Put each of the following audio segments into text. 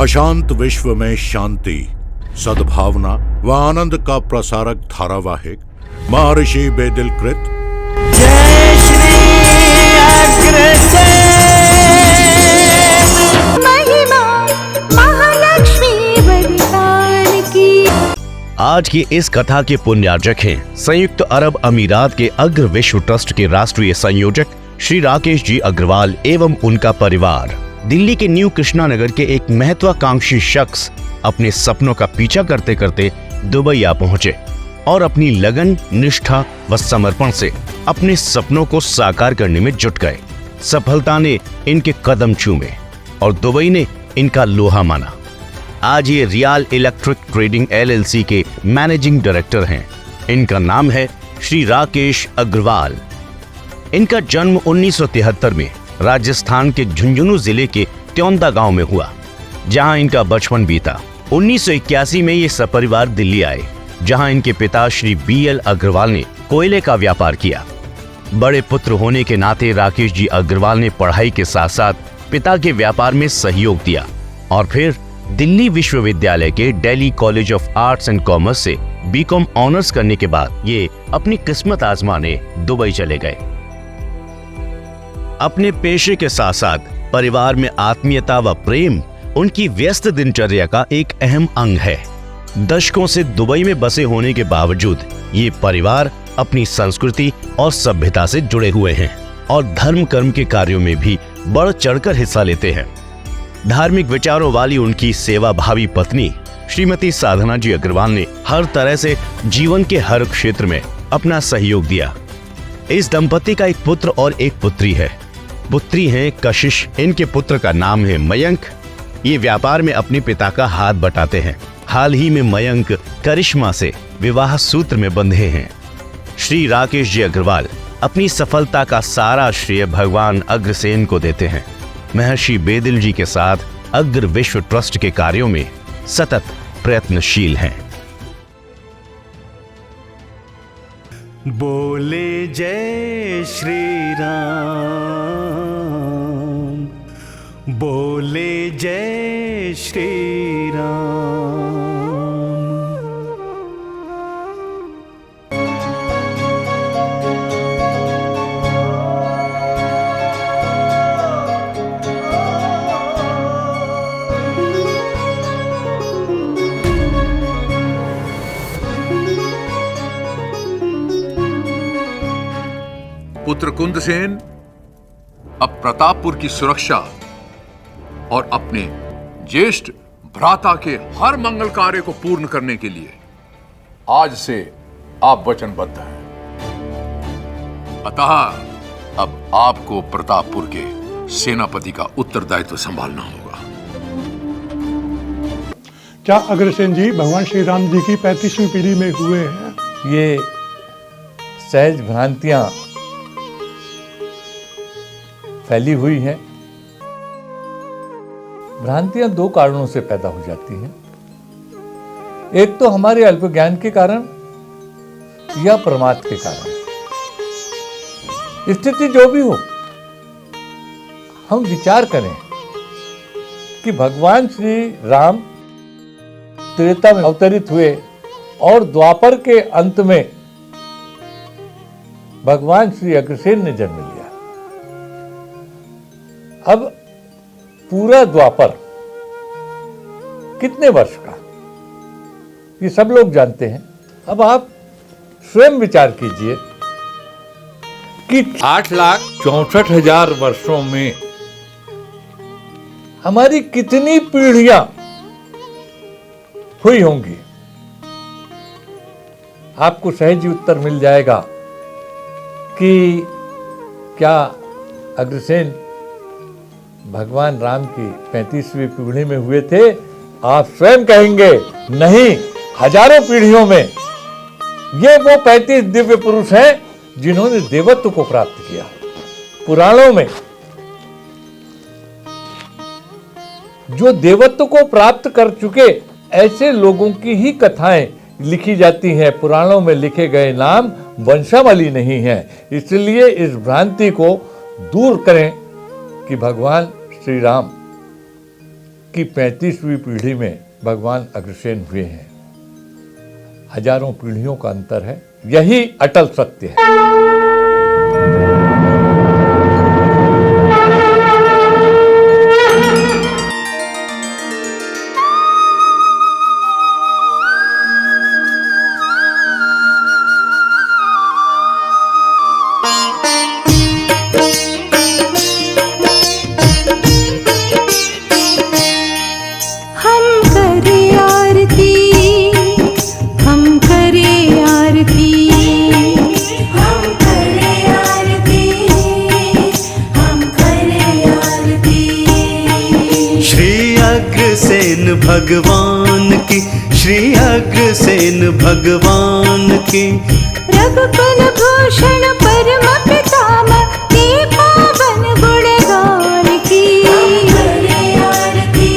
अशांत विश्व में शांति, सद्भावना व आनंद का प्रसारक धारावाहिक महर्षि बेदिल कृत जय श्री अग्रसेन। महिमा महालक्ष्मी वरदान की। आज की इस कथा के पुण्यार्जक हैं संयुक्त अरब अमीरात के अग्र विश्व ट्रस्ट के राष्ट्रीय संयोजक श्री राकेश जी अग्रवाल एवं उनका परिवार। दिल्ली के न्यू कृष्णा नगर के एक महत्वाकांक्षी शख्स अपने सपनों का पीछा करते करते दुबई आ पहुंचे और अपनी लगन, निष्ठा व समर्पण से अपने सपनों को साकार करने में जुट गए। सफलता ने इनके कदम चूमे और दुबई ने इनका लोहा माना। आज ये रियल इलेक्ट्रिक ट्रेडिंग LLC के मैनेजिंग डायरेक्टर हैं। इनका नाम है श्री राकेश अग्रवाल। इनका जन्म 1973 में राजस्थान के झुंझुनू जिले के त्योंदा गांव में हुआ, जहां इनका बचपन बीता। 1981 में ये सपरिवार दिल्ली आए, जहां इनके पिता श्री BL अग्रवाल ने कोयले का व्यापार किया। बड़े पुत्र होने के नाते राकेश जी अग्रवाल ने पढ़ाई के साथ साथ पिता के व्यापार में सहयोग दिया और फिर दिल्ली विश्वविद्यालय के Delhi college of arts and commerce से BCom ऑनर्स करने के बाद ये अपनी किस्मत आजमाने दुबई चले गए। अपने पेशे के साथ साथ परिवार में आत्मीयता व प्रेम उनकी व्यस्त दिनचर्या का एक अहम अंग है। दशकों से दुबई में बसे होने के बावजूद ये परिवार अपनी संस्कृति और सभ्यता से जुड़े हुए हैं और धर्म कर्म के कार्यों में भी बढ़ चढ़कर हिस्सा लेते हैं। धार्मिक विचारों वाली उनकी सेवा भावी पत्नी श्रीमती साधना जी अग्रवाल ने हर तरह से जीवन के हर क्षेत्र में अपना सहयोग दिया। इस दंपति का एक पुत्र और एक पुत्री है। पुत्री है कशिश, इनके पुत्र का नाम है मयंक। ये व्यापार में अपने पिता का हाथ बटाते हैं। हाल ही में मयंक करिश्मा से विवाह सूत्र में बंधे हैं। श्री राकेश जी अग्रवाल अपनी सफलता का सारा श्रेय भगवान अग्रसेन को देते हैं। महर्षि बेदिल जी के साथ अग्र विश्व ट्रस्ट के कार्यों में सतत प्रयत्नशील हैं। बोले जय श्री राम, बोले जय श्री राम। पुत्र कुंदसेन अब प्रतापपुर की सुरक्षा और अपने ज्येष्ठ भ्राता के हर मंगल कार्य को पूर्ण करने के लिए आज से आप वचनबद्ध हैं। अतः अब आपको प्रतापपुर के सेनापति का उत्तरदायित्व संभालना होगा। क्या अग्रसेन जी भगवान श्री राम जी की 35वीं पीढ़ी में हुए हैं? ये सहज भ्रांतियां फैली हुई हैं। भ्रांतियां दो कारणों से पैदा हो जाती हैं। एक तो हमारे अल्प ज्ञान के कारण या प्रमाद के कारण। स्थिति जो भी हो, हम विचार करें कि भगवान श्री राम त्रेता में अवतरित हुए और द्वापर के अंत में भगवान श्री अग्रसेन ने जन्म लिया। अब पूरा द्वापर कितने वर्ष का, ये सब लोग जानते हैं। अब आप स्वयं विचार कीजिए कि 8,64,000 वर्षों में हमारी कितनी पीढ़ियां हुई होंगी। आपको सहज ही उत्तर मिल जाएगा कि क्या अग्रसेन भगवान राम की 35वीं पीढ़ी में हुए थे? आप स्वयं कहेंगे नहीं, हजारों पीढ़ियों में ये वो 35 दिव्य पुरुष हैं जिन्होंने देवत्व को प्राप्त किया। पुराणों में जो देवत्व को प्राप्त कर चुके ऐसे लोगों की ही कथाएं लिखी जाती हैं। पुराणों में लिखे गए नाम वंशावली नहीं है। इसलिए इस भ्रांति को दूर करें कि भगवान श्री राम की 35वीं पीढ़ी में भगवान अग्रसेन हुए हैं। हजारों पीढ़ियों का अंतर है, यही अटल सत्य है। भगवान की, श्री अग्रसेन भगवान की, रघुकुल भूषण परम पितामह के पावन गुणगान की। आरती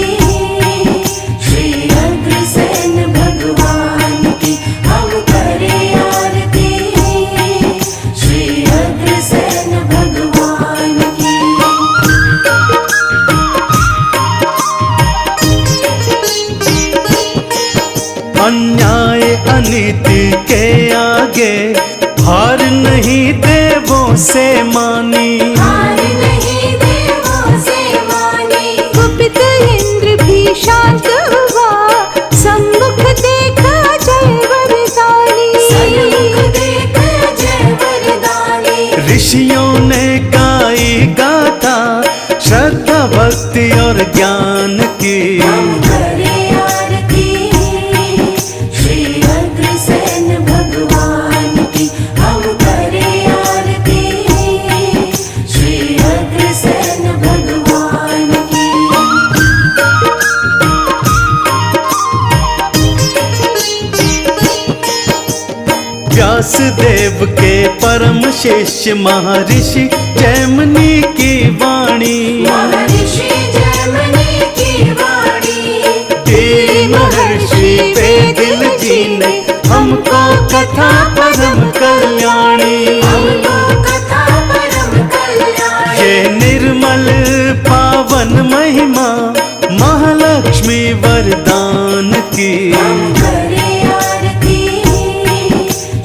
श्री अग्रसेन भगवान की, हम करें आरती श्री अग्रसेन भगवान की। अन्याय अनीति के आगे हार नहीं देवों से मानी, हार नहीं देवों से मानी। कुपित इंद्र भी शांत हुआ, सम्मुख देखा जय वरदानी, सम्मुख देखा जय वरदानी। ऋषियों ने गाई गाथा श्रद्धा भक्ति और ज्ञान की। हम करें आरती श्री अग्रसेन भगवान की, हम करें आरती श्री अग्रसेन भगवान की। व्यासदेव के परम शिष्य महर्षि जैमिनी की वाणी, महर्षि जैमिनी की वाणी। तीन महर्षि वेदिल जी ने हमको कथा परम कल्याणी, हमको कथा परम कल्याणी। ये निर्मल पावन महिमा महालक्ष्मी वरदान की। हम करें आरती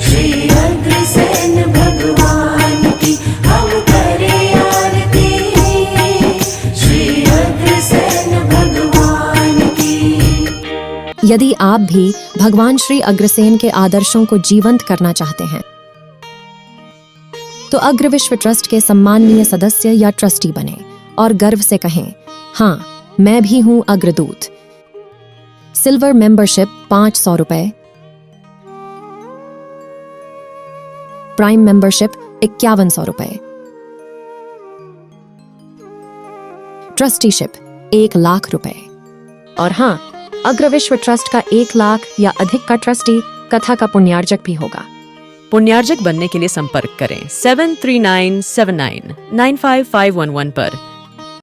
श्री अग्रसेन भगवान की, हम करें आरती श्री अग्रसेन भगवान की। यदि आप भी भगवान श्री अग्रसेन के आदर्शों को जीवंत करना चाहते हैं तो अग्र विश्व ट्रस्ट के सम्माननीय सदस्य या ट्रस्टी बने और गर्व से कहें, हाँ मैं भी हूं अग्रदूत। सिल्वर मेंबरशिप 500 रुपए, प्राइम मेंबरशिप 5100 रुपए, ट्रस्टीशिप 1 लाख रुपए। और हाँ, अग्र विश्व ट्रस्ट का 1 लाख या अधिक का ट्रस्टी कथा का पुण्यार्जक भी होगा। पुण्यार्जक बनने के लिए संपर्क करें 7397995511 पर।